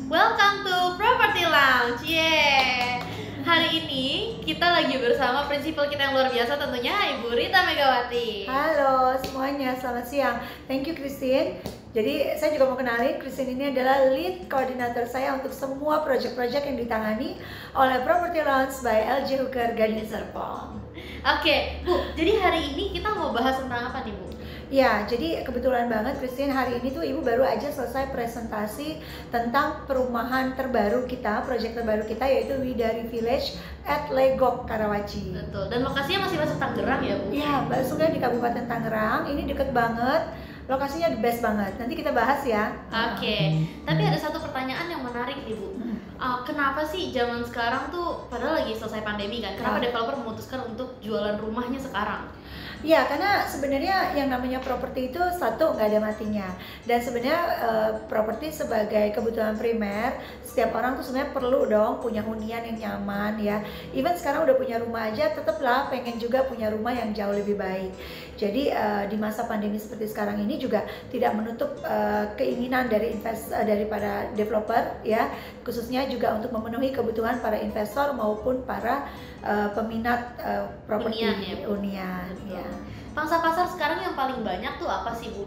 Welcome to Property Lounge. Yeay. Hari ini kita lagi bersama prinsipal kita yang luar biasa, tentunya Ibu Rita Megawati. Halo semuanya, selamat siang. Thank you Christine. Jadi saya juga mau kenalin, Christine ini adalah lead koordinator saya untuk semua project-project yang ditangani oleh Property Lounge by LJ Hooker Gading Serpong. Oke, Bu. Jadi hari ini kita mau bahas tentang apa nih, Bu? Ya, jadi kebetulan banget Christine, hari ini tuh Ibu baru aja selesai presentasi tentang perumahan terbaru kita, proyek terbaru kita, yaitu Widari Village at Legok, Karawaci. Betul, dan lokasinya masih masuk Tangerang ya, Bu? Iya, masuknya di Kabupaten Tangerang, ini deket banget, lokasinya the best banget, nanti kita bahas ya. Oke, tapi ada satu pertanyaan yang menarik nih, Bu. Kenapa sih zaman sekarang tuh, padahal lagi selesai pandemi kan, kenapa developer memutuskan untuk jualan rumahnya sekarang? Ya, karena sebenarnya yang namanya properti itu satu nggak ada matinya, dan sebenarnya properti sebagai kebutuhan primer setiap orang tuh sebenarnya perlu dong punya hunian yang nyaman ya. Even sekarang udah punya rumah aja, tetaplah pengen juga punya rumah yang jauh lebih baik. Jadi di masa pandemi seperti sekarang ini juga tidak menutup keinginan dari para developer ya, khususnya juga untuk memenuhi kebutuhan para investor maupun para peminat properti hunian ya. Pangsa pasar sekarang yang paling banyak tuh apa sih, Bu?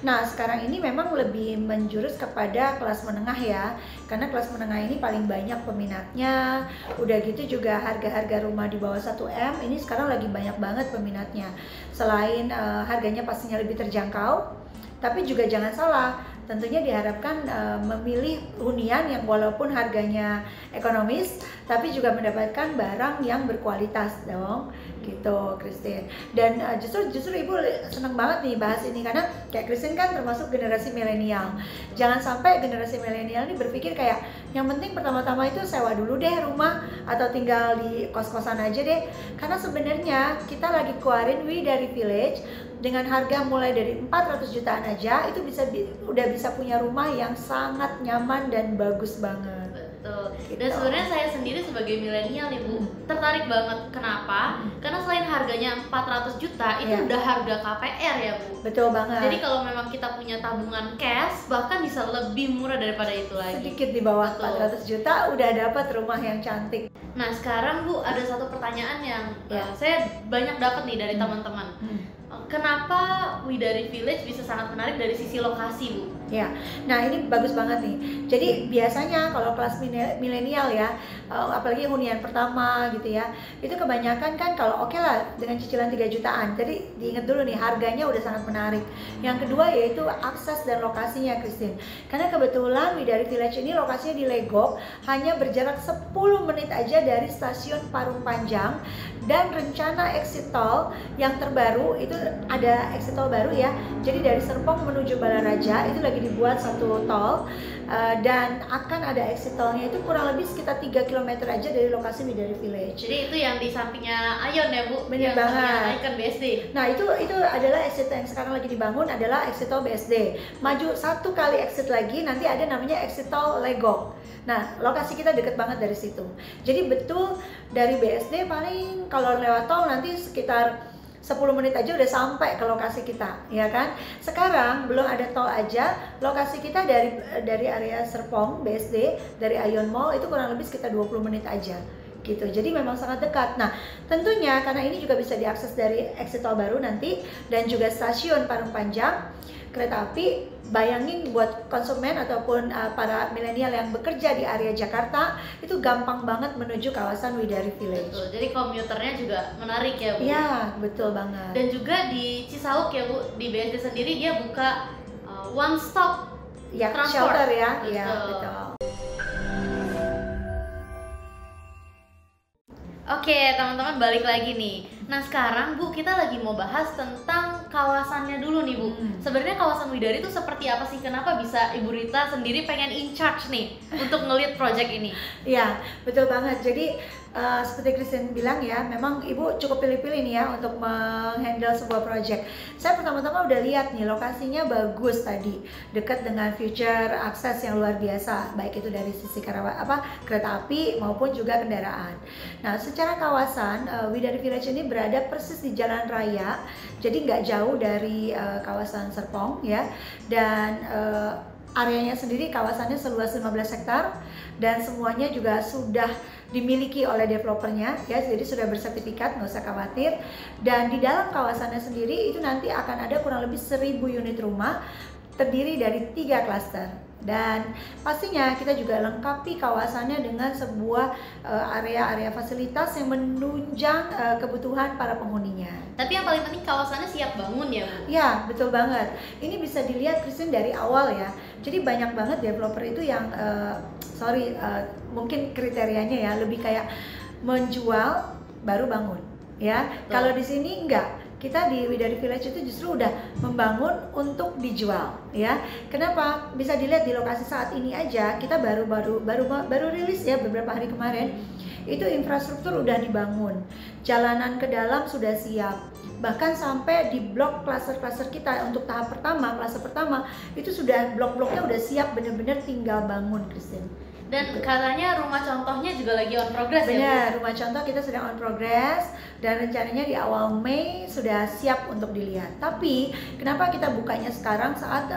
Nah, sekarang ini memang lebih menjurus kepada kelas menengah ya, karena kelas menengah ini paling banyak peminatnya. Udah gitu juga harga-harga rumah di bawah 1M ini sekarang lagi banyak banget peminatnya. Selain harganya pastinya lebih terjangkau, tapi juga jangan salah, tentunya diharapkan memilih hunian yang walaupun harganya ekonomis, tapi juga mendapatkan barang yang berkualitas dong, gitu Christine. Dan justru Ibu seneng banget nih bahas ini, karena kayak Christine kan termasuk generasi milenial. Jangan sampai generasi milenial ini berpikir kayak yang penting pertama-tama itu sewa dulu deh rumah atau tinggal di kos-kosan aja deh. Karena sebenarnya kita lagi keluarin Widari Village dengan harga mulai dari 400 jutaan aja, itu udah bisa punya rumah yang sangat nyaman dan bagus banget. Betul. Gitu. Dan sebenarnya saya sendiri sebagai milenial nih, Bu, tertarik banget. Kenapa? Karena selain harganya 400 juta, itu udah harga KPR ya, Bu. Betul banget. Jadi kalau memang kita punya tabungan cash, bahkan bisa lebih murah daripada itu lagi. Sedikit di bawah 400 juta udah dapat rumah yang cantik. Nah, sekarang Bu, ada satu pertanyaan yang saya banyak dapat nih dari teman-teman. Kenapa Widari Village bisa sangat menarik dari sisi lokasi, Bu? Ya, nah ini bagus banget nih. Jadi biasanya kalau kelas milenial ya, apalagi hunian pertama gitu ya, itu kebanyakan kan kalau oke lah dengan cicilan 3 jutaan. Jadi diingat dulu nih, harganya udah sangat menarik. Yang kedua yaitu akses dan lokasinya, Christine. Karena kebetulan Widari Village ini lokasinya di Legok, hanya berjarak 10 menit aja dari stasiun Parung Panjang, dan rencana exit tol yang terbaru itu ada exit tol baru ya. Jadi dari Serpong menuju Balaraja itu lagi dibuat satu tol, dan akan ada exit tolnya itu kurang lebih sekitar 3 km aja dari lokasi Widari Village. Jadi itu yang di sampingnya Ion ya, Bu? Bener banget. Icon BSD. Nah itu adalah exit yang sekarang lagi dibangun, adalah exit tol BSD. Maju satu kali exit lagi nanti ada namanya exit tol Legok. Nah, lokasi kita deket banget dari situ. Jadi betul dari BSD paling kalau lewat tol nanti sekitar 10 menit aja udah sampai ke lokasi kita, ya kan? Sekarang belum ada tol aja, lokasi kita dari area Serpong BSD, dari Ion Mall itu kurang lebih sekitar 20 menit aja. Gitu. Jadi memang sangat dekat. Nah, tentunya karena ini juga bisa diakses dari exit tol baru nanti dan juga stasiun Parung Panjang kereta api. Bayangin buat konsumen ataupun para milenial yang bekerja di area Jakarta itu gampang banget menuju kawasan Widari Village. Betul. Jadi komuternya juga menarik ya, Bu? Iya, betul banget. Dan juga di Cisauk ya, Bu, di BSD sendiri dia buka one stop ya, transport. Shelter ya. Betul. Iya, betul. Oke, teman-teman, balik lagi nih. Nah, sekarang Bu, kita lagi mau bahas tentang kawasannya dulu nih, Bu. Sebenarnya kawasan Widari itu seperti apa sih? Kenapa bisa Ibu Rita sendiri pengen in charge nih untuk nge-lead project ini? Iya, betul banget. Jadi seperti Christine bilang ya, memang Ibu cukup pilih-pilih nih ya untuk menghandle sebuah project. Saya pertama-tama udah lihat nih, lokasinya bagus tadi, dekat dengan future akses yang luar biasa, baik itu dari sisi kereta api maupun juga kendaraan. Nah, secara kawasan Widari Village ini berada persis di jalan raya, jadi nggak jauh dari kawasan Serpong ya, dan areanya sendiri kawasannya seluas 15 hektar dan semuanya juga sudah dimiliki oleh developernya ya, jadi sudah bersertifikat, nggak usah khawatir. Dan di dalam kawasannya sendiri itu nanti akan ada kurang lebih 1000 unit rumah terdiri dari 3 klaster. Dan pastinya kita juga lengkapi kawasannya dengan sebuah area-area fasilitas yang menunjang kebutuhan para penghuninya. Tapi yang paling penting kawasannya siap bangun ya, Bu? Ya, betul banget. Ini bisa dilihat Christine dari awal ya. Jadi banyak banget developer itu yang mungkin kriterianya ya lebih kayak menjual baru bangun ya. Kalau di sini enggak. Kita di Widari Village itu justru udah membangun untuk dijual ya. Kenapa? Bisa dilihat di lokasi saat ini aja, kita baru rilis ya beberapa hari kemarin. Itu infrastruktur udah dibangun, jalanan ke dalam sudah siap. Bahkan sampai di blok klaster-klaster kita untuk tahap pertama, klaster pertama itu sudah blok-bloknya udah siap, bener-bener tinggal bangun, Christine. Dan katanya rumah contohnya juga lagi on progress. Benar, ya, Bu? rumah contoh kita sedang on progress dan rencananya di awal Mei sudah siap untuk dilihat. Tapi kenapa kita bukanya sekarang saat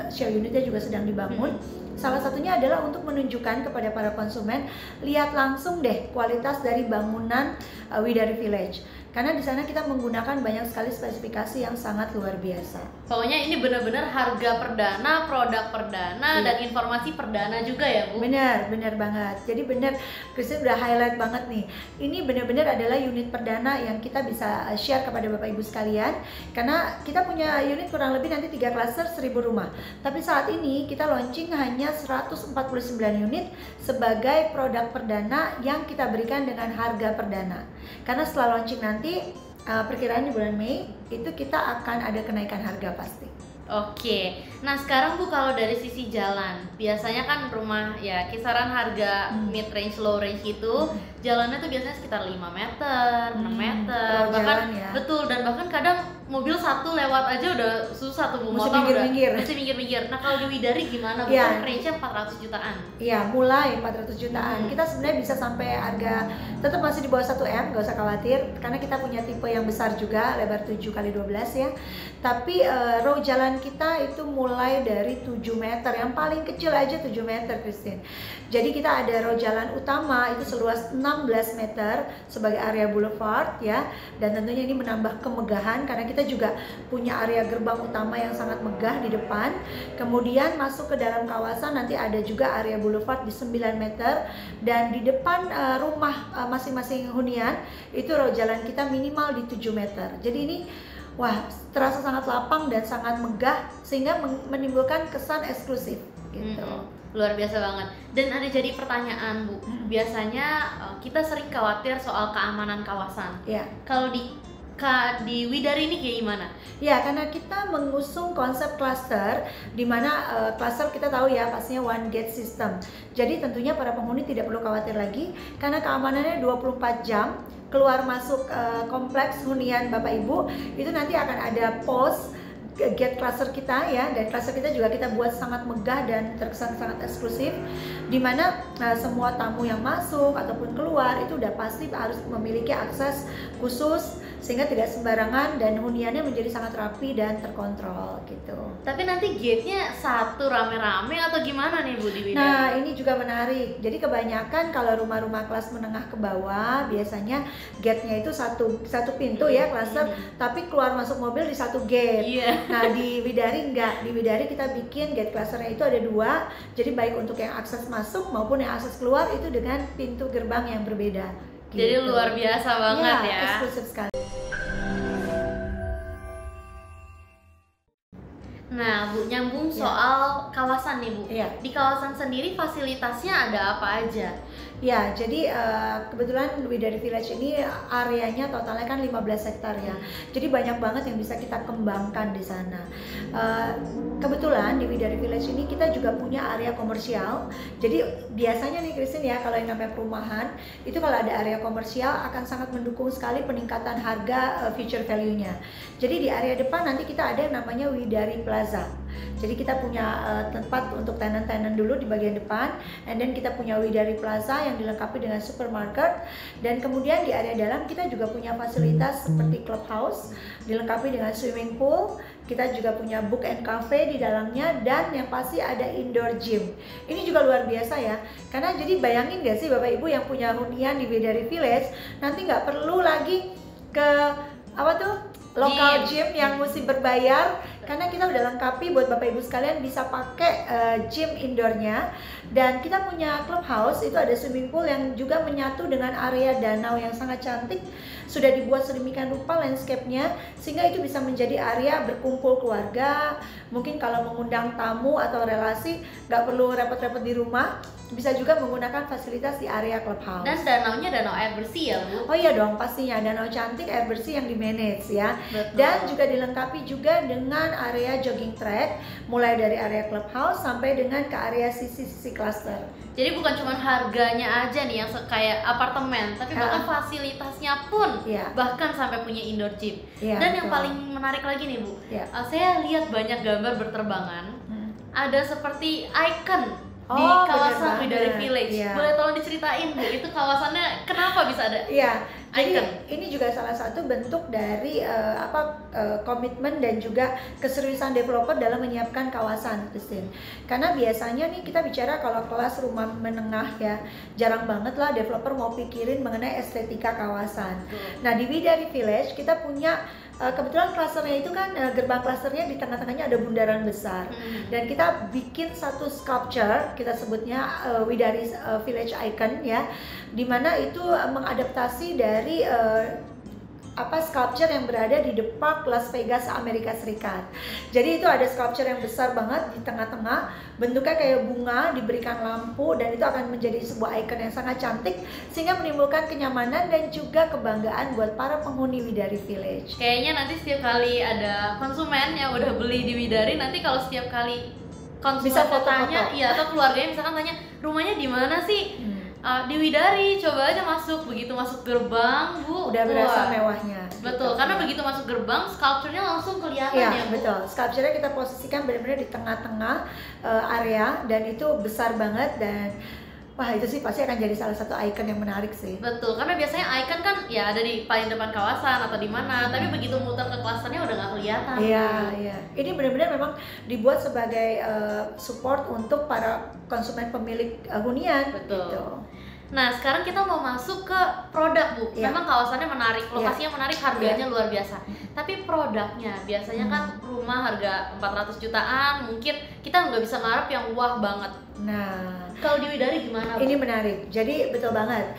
share unitnya juga sedang dibangun? Salah satunya adalah untuk menunjukkan kepada para konsumen, lihat langsung deh kualitas dari bangunan Widari Village. Karena di sana kita menggunakan banyak sekali spesifikasi yang sangat luar biasa. Pokoknya ini benar-benar harga perdana, produk perdana, dan informasi perdana juga ya, Bu? Benar banget. Jadi benar, Christine udah highlight banget nih. Ini benar-benar adalah unit perdana yang kita bisa share kepada Bapak Ibu sekalian. Karena kita punya unit kurang lebih nanti 3 klaster 1000 rumah. Tapi saat ini kita launching hanya 149 unit sebagai produk perdana yang kita berikan dengan harga perdana. Karena setelah launching nanti perkiraan di bulan Mei itu kita akan ada kenaikan harga pasti. Oke, nah sekarang Bu, kalau dari sisi jalan, biasanya kan rumah ya kisaran harga mid range, low range gitu, jalannya tuh biasanya sekitar 5 meter, 6 meter, bahkan ya. Betul, dan bahkan kadang mobil satu lewat aja udah susah tuh, Mesti motor minggir-minggir. Nah kalau di Widari gimana, Bu? Ya. Kan range-nya 400 jutaan. Iya, mulai 400 jutaan. Kita sebenarnya bisa sampai harga tetap masih di bawah 1 M, gak usah khawatir karena kita punya tipe yang besar juga, lebar 7x12 ya. Tapi row jalan kita itu mulai dari 7 meter, yang paling kecil aja 7 meter, Christine. Jadi kita ada row jalan utama itu seluas 16 meter sebagai area boulevard ya. Dan tentunya ini menambah kemegahan karena kita juga punya area gerbang utama yang sangat megah di depan. Kemudian masuk ke dalam kawasan nanti ada juga area boulevard di 9 meter. Dan di depan rumah masing-masing hunian itu row jalan kita minimal di 7 meter. Jadi ini wah, terasa sangat lapang dan sangat megah sehingga menimbulkan kesan eksklusif gitu. Luar biasa banget. Dan ada jadi pertanyaan, Bu. Biasanya kita sering khawatir soal keamanan kawasan. Ya. Kalau di Widari ini kayak gimana? Ya, karena kita mengusung konsep cluster, di mana cluster kita tahu ya pastinya one gate system. Jadi tentunya para penghuni tidak perlu khawatir lagi karena keamanannya 24 jam. Keluar masuk kompleks hunian Bapak Ibu itu nanti akan ada pos gate cluster kita ya, dan cluster kita juga kita buat sangat megah dan terkesan sangat eksklusif, dimana semua tamu yang masuk ataupun keluar itu udah pasti harus memiliki akses khusus sehingga tidak sembarangan dan huniannya menjadi sangat rapi dan terkontrol gitu. Tapi nanti gate-nya satu rame-rame atau gimana nih, Bu, di Widari? Nah, ini juga menarik. Jadi kebanyakan kalau rumah-rumah kelas menengah ke bawah biasanya gate-nya itu satu pintu ya cluster, tapi keluar masuk mobil di satu gate. Nah, di Widari enggak. Di Widari kita bikin gate clusternya itu ada 2. Jadi baik untuk yang akses masuk maupun yang akses keluar itu dengan pintu gerbang yang berbeda. Gitu. Jadi luar biasa banget ya. Eksklusif sekali. Nah, Bu, nyambung soal kawasan nih, Bu. Di kawasan sendiri fasilitasnya ada apa aja? Ya, jadi kebetulan Widari Village ini areanya totalnya kan 15 hektar ya. Jadi banyak banget yang bisa kita kembangkan di sana. Kebetulan di Widari Village ini kita juga punya area komersial. Jadi biasanya nih Christine ya, kalau yang namanya perumahan itu kalau ada area komersial akan sangat mendukung sekali peningkatan harga future value-nya. Jadi di area depan nanti kita ada yang namanya Widari Plaza. plaza. Jadi kita punya tempat untuk tenan-tenan dulu di bagian depan, and then kita punya Widari Plaza yang dilengkapi dengan supermarket, dan kemudian di area dalam kita juga punya fasilitas seperti clubhouse dilengkapi dengan swimming pool. Kita juga punya book and cafe di dalamnya, dan yang pasti ada indoor gym. Ini juga luar biasa ya, karena jadi bayangin gak sih Bapak Ibu yang punya hunian di Widari Village, nanti nggak perlu lagi ke apa tuh lokal gym yang mesti berbayar, karena kita udah lengkapi buat Bapak Ibu sekalian bisa pakai gym indoornya. Dan kita punya clubhouse, itu ada swimming pool yang juga menyatu dengan area danau yang sangat cantik. Sudah dibuat sedemikian rupa landscape-nya sehingga itu bisa menjadi area berkumpul keluarga. Mungkin kalau mengundang tamu atau relasi nggak perlu repot-repot di rumah, bisa juga menggunakan fasilitas di area clubhouse. Dan danaunya danau air bersih ya Bu? Oh iya dong, pastinya danau cantik, air bersih yang di manage ya. Betul. Dan juga dilengkapi juga dengan area jogging track, mulai dari area clubhouse sampai dengan ke area sisi-sisi cluster. Jadi bukan cuma harganya aja nih yang kayak apartemen, tapi bahkan fasilitasnya pun bahkan sampai punya indoor gym. Dan yang paling menarik lagi nih Bu, saya lihat banyak gambar berterbangan, ada seperti icon di kawasan Widari Village. Boleh tolong diceritain Bu, itu kawasannya kenapa bisa ada jadi ini juga salah satu bentuk dari komitmen dan juga keseriusan developer dalam menyiapkan kawasan, Christine. Karena biasanya nih kita bicara kalau kelas rumah menengah ya, jarang banget lah developer mau pikirin mengenai estetika kawasan. Nah di Widari Village kita punya kebetulan klasternya itu kan gerbang klasternya di tengah-tengahnya ada bundaran besar, dan kita bikin satu sculpture, kita sebutnya Widari Village Icon ya, dimana itu mengadaptasi dari sculpture yang berada di The Park Las Vegas, Amerika Serikat. Jadi itu ada sculpture yang besar banget di tengah-tengah, bentuknya kayak bunga, diberikan lampu, dan itu akan menjadi sebuah icon yang sangat cantik sehingga menimbulkan kenyamanan dan juga kebanggaan buat para penghuni Widari Village. Kayaknya nanti setiap kali ada konsumen yang udah beli di Widari, nanti kalau setiap kali konsumen bisa foto-foto, iya, atau keluarganya misalkan tanya rumahnya di mana sih? Di Widari, coba aja masuk. Begitu masuk gerbang Bu, udah berasa mewahnya. Betul, karena begitu masuk gerbang, sculpture-nya langsung kelihatan ya Bu? Betul, sculpture-nya kita posisikan benar-benar di tengah-tengah area, dan itu besar banget, dan wah itu sih pasti akan jadi salah satu icon yang menarik sih. Betul, karena biasanya icon kan ya ada di paling depan kawasan atau di mana, tapi begitu muter ke klasternya udah nggak kelihatan. Iya. Ini benar-benar memang dibuat sebagai support untuk para konsumen pemilik hunian. Betul. Gitu. Nah sekarang kita mau masuk ke produk Bu. Memang kawasannya menarik, lokasinya menarik, harganya luar biasa. Tapi produknya biasanya kan rumah harga 400 jutaan, mungkin kita nggak bisa ngarep yang wah banget. Nah, kalau di Widari gimana Bu? Ini menarik, jadi betul banget.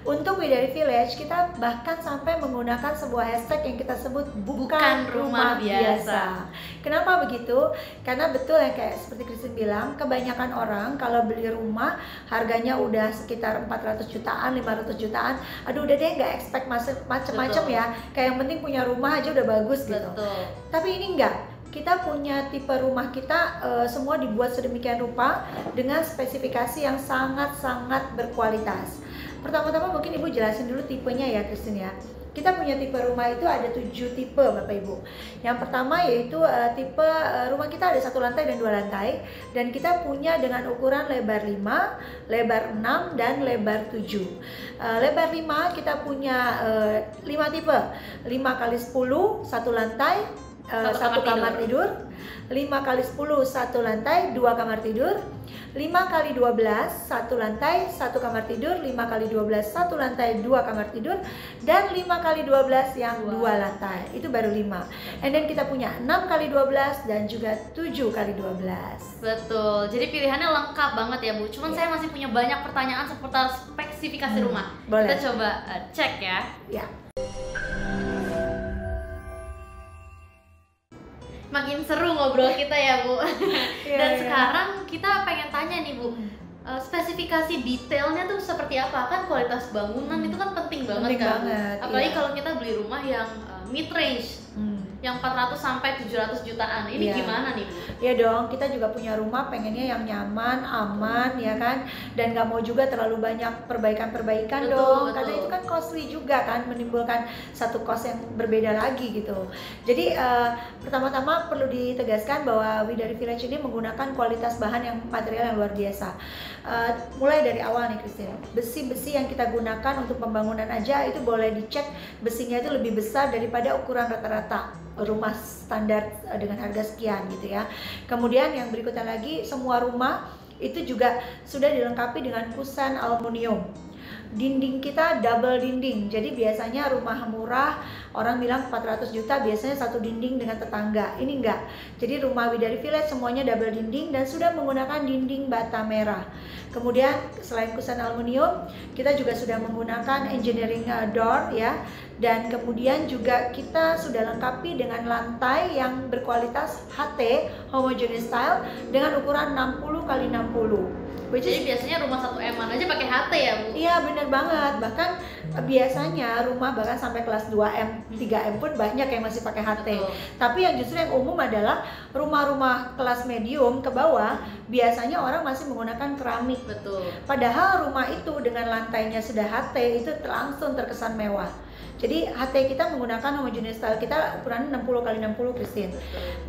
Untuk Widari Village kita bahkan sampai menggunakan sebuah hashtag yang kita sebut bukan rumah biasa. Kenapa begitu? Karena betul ya, kayak seperti Christine bilang, kebanyakan orang kalau beli rumah harganya udah sekitar 400 jutaan, 500 jutaan. Aduh udah deh nggak expect macem-macem ya. Kayak yang penting punya rumah aja udah bagus gitu. Tapi ini enggak. Kita punya tipe rumah kita semua dibuat sedemikian rupa dengan spesifikasi yang sangat-sangat berkualitas. Pertama-tama mungkin Ibu jelasin dulu tipenya ya Christine ya. Kita punya tipe rumah itu ada 7 tipe Bapak Ibu. Yang pertama yaitu tipe rumah kita ada 1 lantai dan 2 lantai, dan kita punya dengan ukuran lebar 5, lebar 6, dan lebar 7. Lebar 5 kita punya 5 tipe, 5 kali 10 1 lantai, 1 kamar tidur, 5 kali 10 1 lantai, 2 kamar tidur, 5 kali 12 1 lantai, 1 kamar tidur, 5 kali 12 1 lantai, 2 kamar tidur, dan 5 kali 12 yang 2 lantai. Itu baru 5. And then kita punya 6 kali 12 dan juga 7 kali 12. Betul, jadi pilihannya lengkap banget ya Bu. Cuman saya masih punya banyak pertanyaan seputar spesifikasi rumah. Boleh. Kita coba cek ya. Makin seru ngobrol kita ya Bu. Dan sekarang kita pengen tanya nih Bu, spesifikasi detailnya tuh seperti apa? Kan kualitas bangunan itu kan penting banget kan. Apalagi kalau kita beli rumah yang mid range, yang 400 sampai 700 jutaan. Ini gimana nih, Bu? Ya dong, kita juga punya rumah pengennya yang nyaman, aman, ya kan, dan nggak mau juga terlalu banyak perbaikan-perbaikan dong, karena itu kan costly juga kan, menimbulkan satu cost yang berbeda lagi gitu. Jadi pertama-tama perlu ditegaskan bahwa Widari Village ini menggunakan kualitas bahan yang material yang luar biasa. Mulai dari awal nih Christine, besi-besi yang kita gunakan untuk pembangunan aja itu boleh dicek besinya itu lebih besar daripada ukuran rata-rata rumah standar dengan harga sekian gitu ya. Kemudian yang berikutnya lagi, semua rumah itu juga sudah dilengkapi dengan kusen aluminium. Dinding kita double dinding, jadi biasanya rumah murah orang bilang 400 juta biasanya satu dinding dengan tetangga. Ini enggak, jadi rumah Widari Village semuanya double dinding dan sudah menggunakan dinding bata merah. Kemudian selain kusen aluminium, kita juga sudah menggunakan engineering door ya. Dan kemudian juga kita sudah lengkapi dengan lantai yang berkualitas HT homogeneous style dengan ukuran 60 x 60. Jadi biasanya rumah 1M-an aja pakai HT ya, Bu? Iya, bener banget. Bahkan biasanya rumah bahkan sampai kelas 2M, 3M pun banyak yang masih pakai HT. Betul. Tapi yang justru yang umum adalah rumah-rumah kelas medium ke bawah biasanya orang masih menggunakan keramik. Betul. Padahal rumah itu dengan lantainya sudah HT itu langsung terkesan mewah. Jadi HT kita menggunakan homogeneous style, kita ukurannya 60 x 60 Christine.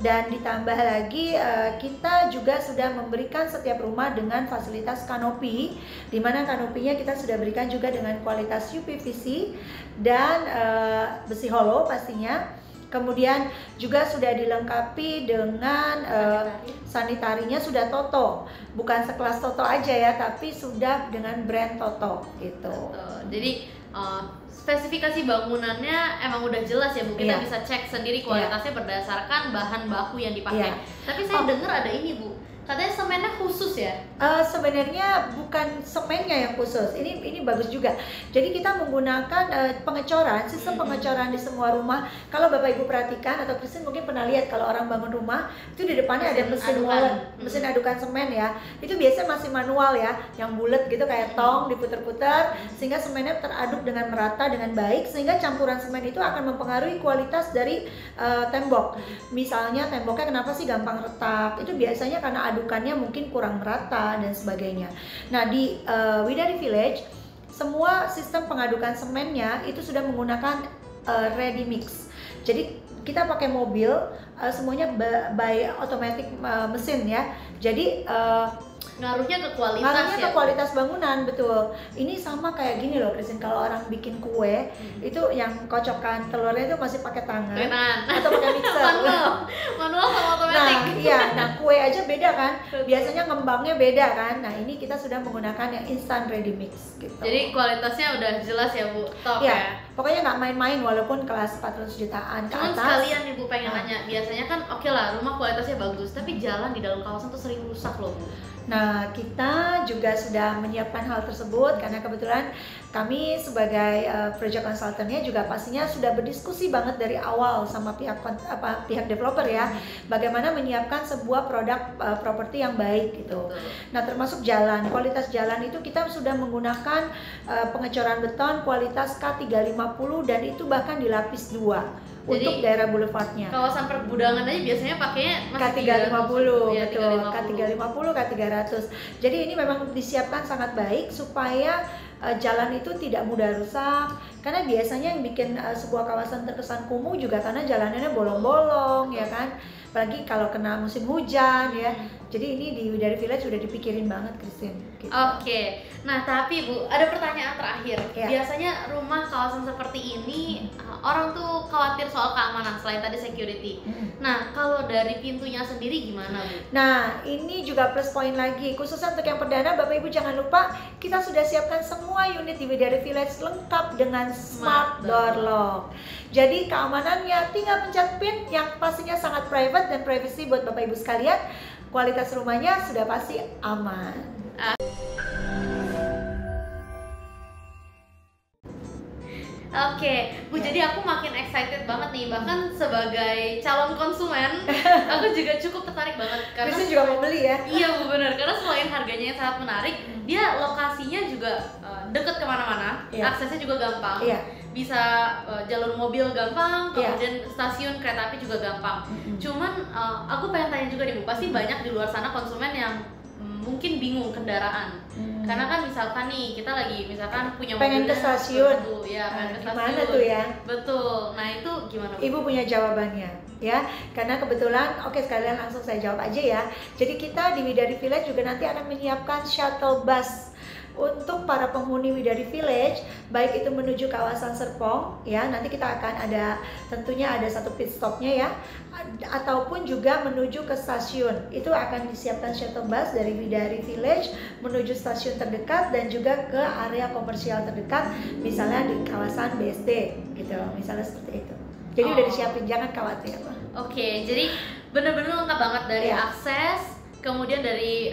Dan ditambah lagi kita juga sudah memberikan setiap rumah dengan fasilitas kanopi, di mana kanopinya kita sudah berikan juga dengan kualitas UPVC dan besi hollow pastinya. Kemudian juga sudah dilengkapi dengan sanitarinya sudah Toto, bukan sekelas Toto aja ya, tapi sudah dengan brand Toto gitu. Jadi spesifikasi bangunannya emang udah jelas ya, Bu. Kita bisa cek sendiri kualitasnya berdasarkan bahan baku yang dipakai. Tapi saya dengar ada ini, Bu, katanya semennya khusus ya? Sebenarnya bukan semennya yang khusus. Ini bagus juga. Jadi kita menggunakan pengecoran, sistem pengecoran di semua rumah. Kalau Bapak Ibu perhatikan atau Christine mungkin pernah lihat kalau orang bangun rumah itu di depannya ada mesin adukan semen ya. Itu biasanya masih manual ya, yang bulat gitu kayak tong diputer-puter sehingga semennya teraduk dengan merata dengan baik, sehingga campuran semen itu akan mempengaruhi kualitas dari tembok. Misalnya temboknya kenapa sih gampang retak? Itu biasanya karena adukannya mungkin kurang merata dan sebagainya. Nah di Widari Village semua sistem pengadukan semennya itu sudah menggunakan ready mix. Jadi kita pakai mobil semuanya by automatic mesin ya. Jadi ngaruhnya ke kualitas ke kualitas bangunan, betul. Ini sama kayak gini loh Christine, kalau orang bikin kue itu yang kocokan telurnya itu masih pakai tangan atau pakai mixer. manual sama otomatis. Nah kue aja beda kan, biasanya ngembangnya beda kan. Nah ini kita sudah menggunakan yang instant ready mix gitu. Jadi kualitasnya udah jelas ya, Bu, top ya. Pokoknya nggak main-main walaupun kelas 400 jutaan ke atas. Sekalian nih Bu pengen nanya, biasanya kan oke lah rumah kualitasnya bagus, tapi jalan di dalam kawasan tuh sering rusak loh, Bu. Nah, kita juga sudah menyiapkan hal tersebut karena kebetulan kami sebagai project consultant-nya juga pastinya sudah berdiskusi banget dari awal sama pihak developer ya, bagaimana menyiapkan sebuah produk properti yang baik gitu. Nah, termasuk jalan, kualitas jalan itu kita sudah menggunakan pengecoran beton kualitas K350 dan itu bahkan dilapis 2. Untuk daerah boulevardnya. Kawasan pergudangan aja biasanya pakainya K350, betul. K350, K300. Jadi ini memang disiapkan sangat baik supaya jalan itu tidak mudah rusak. Karena biasanya yang bikin sebuah kawasan terkesan kumuh juga karena jalanannya bolong-bolong, ya kan. Apalagi kalau kena musim hujan ya. Jadi ini di Widari Village sudah dipikirin banget Christine gitu. Oke. Nah tapi Bu, ada pertanyaan terakhir. Biasanya rumah kawasan seperti ini orang tuh khawatir soal keamanan selain tadi security. Nah kalau dari pintunya sendiri gimana Bu? Nah ini juga plus point lagi, khususnya untuk yang perdana Bapak Ibu jangan lupa kita sudah siapkan semua unit di Widari Village lengkap dengan smart door lock. Jadi keamanannya tinggal pencet pin yang pastinya sangat private dan privacy buat Bapak Ibu sekalian. Kualitas rumahnya sudah pasti aman. Oke, Bu, jadi aku makin excited banget nih. Bahkan sebagai calon konsumen, aku juga cukup tertarik banget. Karena juga mau beli ya? Iya Bu, bener. Karena selain harganya yang sangat menarik, dia lokasinya juga deket kemana-mana, aksesnya juga gampang. bisa jalur mobil gampang, kemudian stasiun kereta api juga gampang. Cuman aku pengen tanya juga nih Bu, pasti banyak di luar sana konsumen yang mungkin bingung kendaraan. Karena kan misalkan nih kita lagi misalkan punya pengen mobilnya ke stasiun, ya pengen ke stasiun. Gimana tuh ya? Betul. Nah itu gimana Bu? Ibu punya jawabannya ya, karena kebetulan oke, sekalian langsung saya jawab aja ya. Jadi kita di Widari Village juga nanti akan menyiapkan shuttle bus untuk para penghuni Widari Village, baik itu menuju kawasan Serpong ya, nanti kita akan ada tentunya ada satu pit stopnya ya, ataupun juga menuju ke stasiun. Itu akan disiapkan shuttle bus dari Widari Village menuju stasiun terdekat dan juga ke area komersial terdekat, misalnya di kawasan BSD gitu, misalnya seperti itu. Jadi udah disiapin, jangan khawatir. Oke, jadi bener-bener lengkap banget dari akses, kemudian dari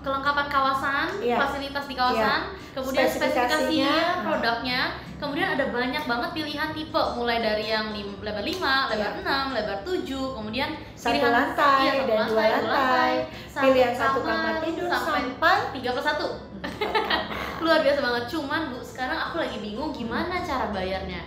kelengkapan kawasan, fasilitas di kawasan, kemudian spesifikasinya, produknya, kemudian ada banyak banget pilihan tipe, mulai dari yang lebar 5, lebar 6, lebar 7, kemudian satu pilihan lantai dan dua lantai, pilihan satu kamar tidur sampai 3+1. Luar biasa banget. Cuman Bu, sekarang aku lagi bingung gimana cara bayarnya.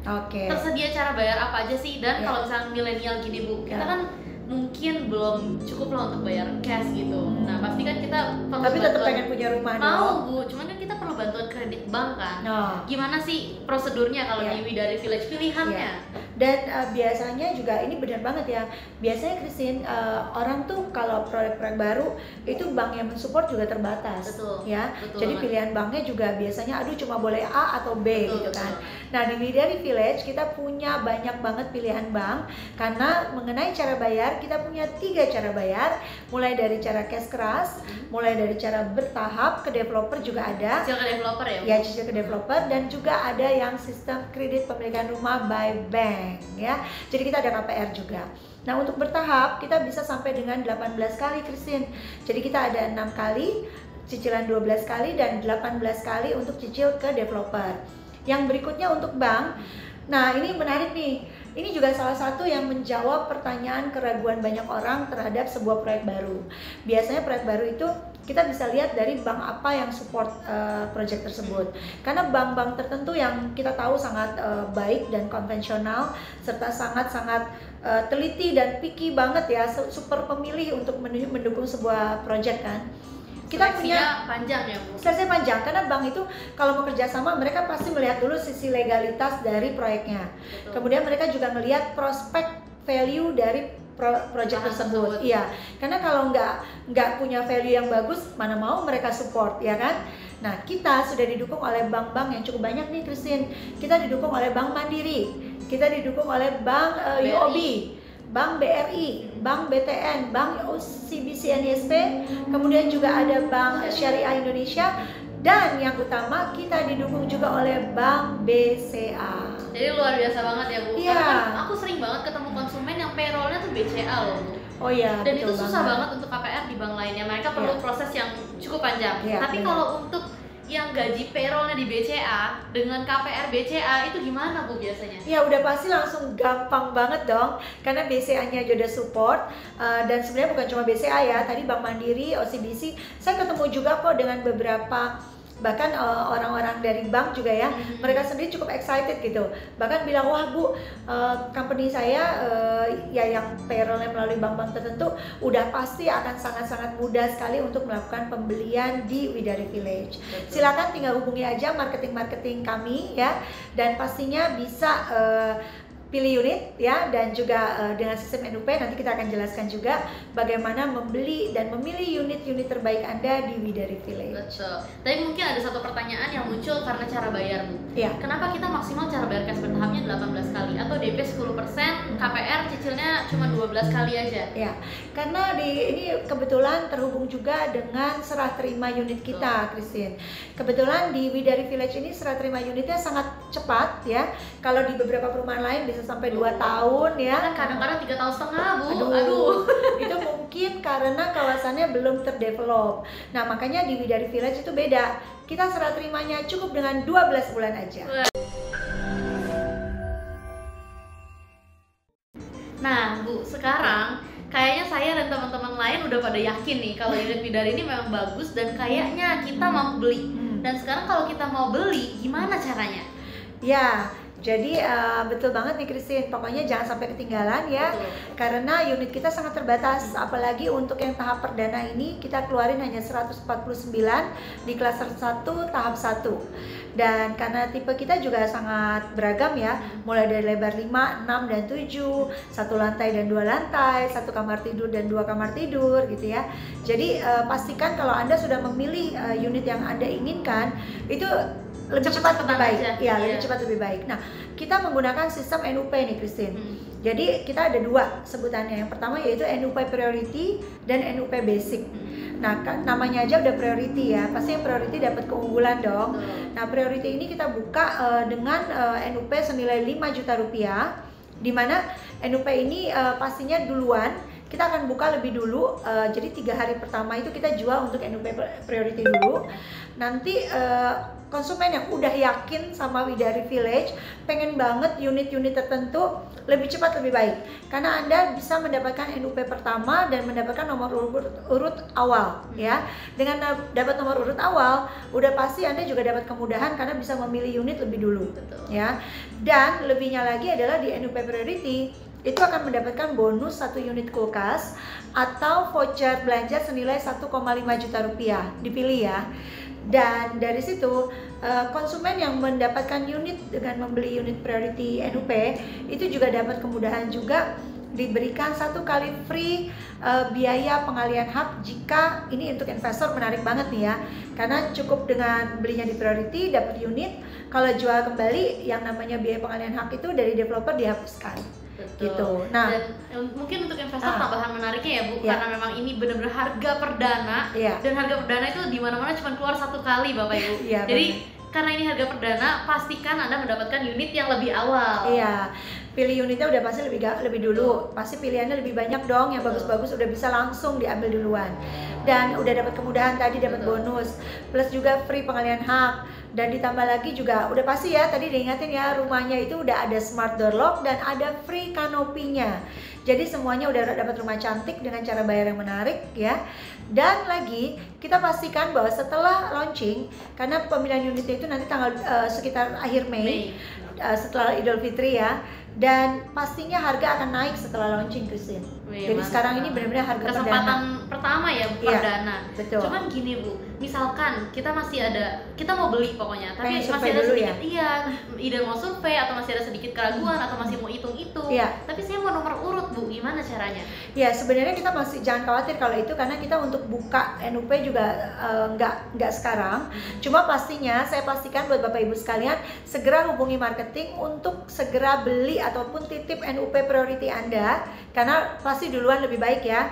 Tersedia cara bayar apa aja sih? Dan kalau misalnya milenial gini Bu, kita kan mungkin belum cukup lah untuk bayar cash gitu. Nah pasti kan kita perlu tapi tetap pengen punya rumah dong. Bu, cuman kan kita perlu bantuan kredit bank kan. Gimana sih prosedurnya kalau di Widari Village pilihannya? Dan biasanya juga ini benar banget ya. Biasanya Christine, orang tuh kalau proyek-proyek baru itu bank yang mensupport juga terbatas. Ya. Jadi pilihan banknya juga biasanya aduh cuma boleh A atau B gitu kan. Nah di Widari Village kita punya banyak banget pilihan bank, karena mengenai cara bayar kita punya 3 cara bayar, mulai dari cara cash keras, mulai dari cara bertahap ke developer juga ada. Cicil ke developer ya? Ya, cicil ke developer, dan juga ada yang sistem kredit pemilikan rumah by bank ya. Jadi kita ada KPR juga. Nah untuk bertahap kita bisa sampai dengan 18 kali Christine. Jadi kita ada 6 kali, cicilan 12 kali dan 18 kali untuk cicil ke developer. Yang berikutnya untuk bank. Nah ini menarik nih. Ini juga salah satu yang menjawab pertanyaan keraguan banyak orang terhadap sebuah proyek baru. Biasanya proyek baru itu kita bisa lihat dari bank apa yang support proyek tersebut. Karena bank-bank tertentu yang kita tahu sangat baik dan konvensional, serta sangat-sangat teliti dan picky banget ya, super pemilih untuk mendukung sebuah proyek kan. Kita punya panjang ya Bu? Seleksinya panjang, karena bank itu kalau bekerja sama mereka pasti melihat dulu sisi legalitas dari proyeknya. Kemudian mereka juga melihat prospek value dari proyek tersebut. Iya, karena kalau nggak punya value yang bagus, mana mau mereka support ya kan. Nah kita sudah didukung oleh bank-bank yang cukup banyak nih Christine. Kita didukung oleh Bank Mandiri, kita didukung oleh Bank UOB, Bank BRI, Bank BTN, Bank OCBC NISP, kemudian juga ada Bank Syariah Indonesia, dan yang utama kita didukung juga oleh Bank BCA. Jadi luar biasa banget ya Bu. Iya. Karena kan aku sering banget ketemu konsumen yang payrollnya tuh BCA loh Bu. Oh iya. Dan itu susah banget untuk KPR di bank lainnya. Mereka perlu proses yang cukup panjang. Tapi kalau untuk yang gaji payrollnya di BCA dengan KPR BCA itu gimana Bu biasanya? Ya udah pasti langsung gampang banget dong, karena BCA-nya juga support, dan sebenarnya bukan cuma BCA ya, tadi Bank Mandiri, OCBC, saya ketemu juga kok dengan beberapa bahkan orang-orang dari bank juga ya, mereka sendiri cukup excited gitu, bahkan bilang wah Bu, company saya ya yang payrollnya melalui bank-bank tertentu udah pasti akan sangat-sangat mudah sekali untuk melakukan pembelian di Widari Village. Silakan tinggal hubungi aja marketing kami ya, dan pastinya bisa pilih unit ya, dan juga dengan sistem NUP nanti kita akan jelaskan juga bagaimana membeli dan memilih unit-unit terbaik Anda di Widari Village. Betul. Tapi mungkin ada satu pertanyaan yang muncul karena cara bayar Bu. Ya. Kenapa kita maksimal cara bayar cash bertahapnya 18 kali atau DP 10%, KPR cicilnya cuma 12 kali aja? Ya, karena ini kebetulan terhubung juga dengan serah terima unit kita, Christine. Kebetulan di Widari Village ini serah terima unitnya sangat cepat ya. Kalau di beberapa perumahan lain bisa sampai 2 tahun ya. Kan kadang-kadang 3,5 tahun Bu. Aduh. Itu mungkin karena kawasannya belum terdevelop. Nah, makanya di Widari Village itu beda. Kita serah terimanya cukup dengan 12 bulan aja. Nah, Bu, sekarang kayaknya saya dan teman-teman lain udah pada yakin nih kalau unit Widari ini memang bagus dan kayaknya kita mampu beli. Dan sekarang kalau kita mau beli, gimana caranya? Ya, Jadi betul banget nih Christine, pokoknya jangan sampai ketinggalan ya. Betul. Karena unit kita sangat terbatas, apalagi untuk yang tahap perdana ini kita keluarin hanya 149 di klaster 1 tahap 1. Dan karena tipe kita juga sangat beragam ya, mulai dari lebar 5, 6, dan 7, satu lantai dan 2 lantai, satu kamar tidur dan 2 kamar tidur gitu ya. Jadi pastikan kalau Anda sudah memilih unit yang Anda inginkan, itu lebih cepat lebih baik. Ya, lebih cepat lebih baik. Nah, kita menggunakan sistem NUP nih Christine. Jadi kita ada 2 sebutannya. Yang pertama yaitu NUP Priority dan NUP Basic. Nah, namanya aja udah priority ya. Pasti yang priority dapat keunggulan dong. Nah, priority ini kita buka dengan NUP senilai 5 juta rupiah. Di mana NUP ini pastinya duluan kita akan buka lebih dulu. Jadi 3 hari pertama itu kita jual untuk NUP Priority dulu. Nanti konsumen yang udah yakin sama Widari Village, pengen banget unit-unit tertentu, lebih cepat lebih baik. Karena Anda bisa mendapatkan NUP pertama dan mendapatkan nomor urut awal ya. Dengan dapat nomor urut awal, udah pasti Anda juga dapat kemudahan karena bisa memilih unit lebih dulu. Betul. Ya. Dan lebihnya lagi adalah di NUP Priority itu akan mendapatkan bonus 1 unit kulkas atau voucher belanja senilai 1,5 juta rupiah. Dipilih ya. Dan dari situ konsumen yang mendapatkan unit dengan membeli unit priority NUP itu juga dapat kemudahan juga, diberikan 1 kali free biaya pengalihan hak jika ini untuk investor. Menarik banget nih ya, karena cukup dengan belinya di priority dapat unit, kalau jual kembali yang namanya biaya pengalihan hak itu dari developer dihapuskan. Betul. Gitu. Nah, dan mungkin untuk investor tambahan menariknya ya Bu, karena memang ini benar-benar harga perdana, dan harga perdana itu di mana-mana cuma keluar 1 kali Bapak Ibu. Jadi karena ini harga perdana, pastikan Anda mendapatkan unit yang lebih awal. Iya, pilih unitnya udah pasti lebih dulu. Pasti pilihannya lebih banyak dong, yang bagus-bagus udah bisa langsung diambil duluan. Dan udah dapat kemudahan tadi, dapat bonus, plus juga free pengalihan hak. Dan ditambah lagi juga udah pasti ya, tadi diingatin ya, rumahnya itu udah ada smart door lock dan ada free kanopinya. Jadi semuanya udah dapat rumah cantik dengan cara bayar yang menarik ya. Dan lagi kita pastikan bahwa setelah launching, karena pemilihan unitnya itu nanti tanggal sekitar akhir Mei. Setelah Idul Fitri ya. Dan pastinya harga akan naik setelah launching Christine. Jadi sekarang ini benar-benar harga kesempatan pertama ya, perdana. Betul. Cuman gini Bu, misalkan kita masih ada, kita mau beli pokoknya, tapi masih ada sedikit ide mau survei atau masih ada sedikit keraguan atau masih mau hitung-hitung. Tapi saya mau nomor urut Bu, gimana caranya? Ya sebenarnya kita masih jangan khawatir kalau itu, karena kita untuk buka NUP juga nggak sekarang. Cuma pastinya saya pastikan buat Bapak Ibu sekalian segera hubungi marketing untuk segera beli ataupun titip NUP priority Anda, karena pasti duluan lebih baik ya.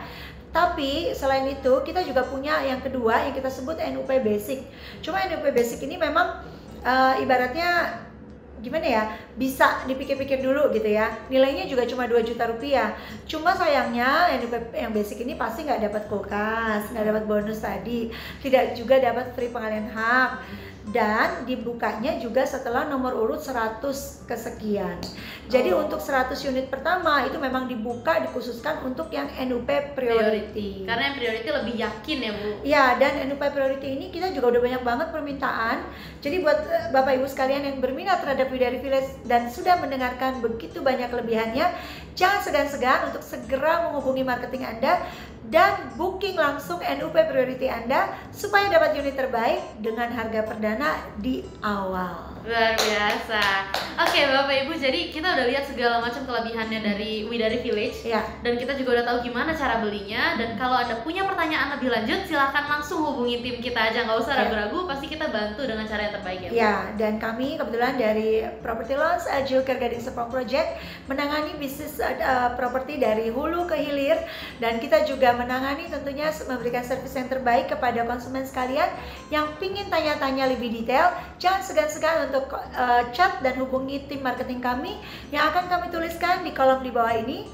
Tapi selain itu kita juga punya yang kedua yang kita sebut NUP Basic. Cuma NUP Basic ini memang ibaratnya gimana ya, bisa dipikir-pikir dulu gitu ya. Nilainya juga cuma 2 juta rupiah. Cuma sayangnya NUP yang basic ini pasti nggak dapat kulkas, nggak dapat bonus tadi, tidak juga dapat free pengalihan hak. Dan dibukanya juga setelah nomor urut 100 kesekian. Jadi untuk 100 unit pertama itu memang dibuka, dikhususkan untuk yang NUP Priority. Karena yang Priority lebih yakin ya Bu. Ya, dan NUP Priority ini kita juga udah banyak banget permintaan. Jadi buat Bapak Ibu sekalian yang berminat terhadap Widari Village dan sudah mendengarkan begitu banyak kelebihannya, jangan segan-segan untuk segera menghubungi marketing Anda dan booking langsung NUP Priority Anda supaya dapat unit terbaik dengan harga perdana di awal. Luar biasa. Oke Bapak Ibu, jadi kita udah lihat segala macam kelebihannya dari Widari Village dan kita juga udah tahu gimana cara belinya. Dan kalau Anda punya pertanyaan lebih lanjut, silahkan langsung hubungi tim kita aja, nggak usah ragu-ragu, pasti kita bantu dengan cara yang terbaik ya Bu. Ya, dan kami kebetulan dari Property Launch Julker Gading Serpong Project menangani bisnis properti dari hulu ke hilir, dan kita juga menangani tentunya memberikan servis yang terbaik kepada konsumen sekalian yang pingin tanya-tanya lebih detail. Jangan segan-segan untuk chat dan hubungi tim marketing kami yang akan kami tuliskan di kolom di bawah ini.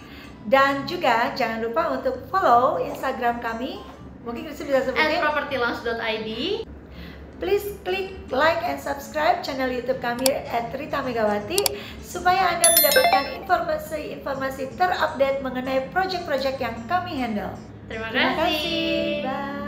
Dan juga jangan lupa untuk follow Instagram kami. Mungkin Christine bisa sebutin @propertylaunch.id. Please klik like and subscribe channel YouTube kami @Rita Megawati supaya Anda mendapatkan informasi-informasi terupdate mengenai project-project yang kami handle. Terima kasih. Bye.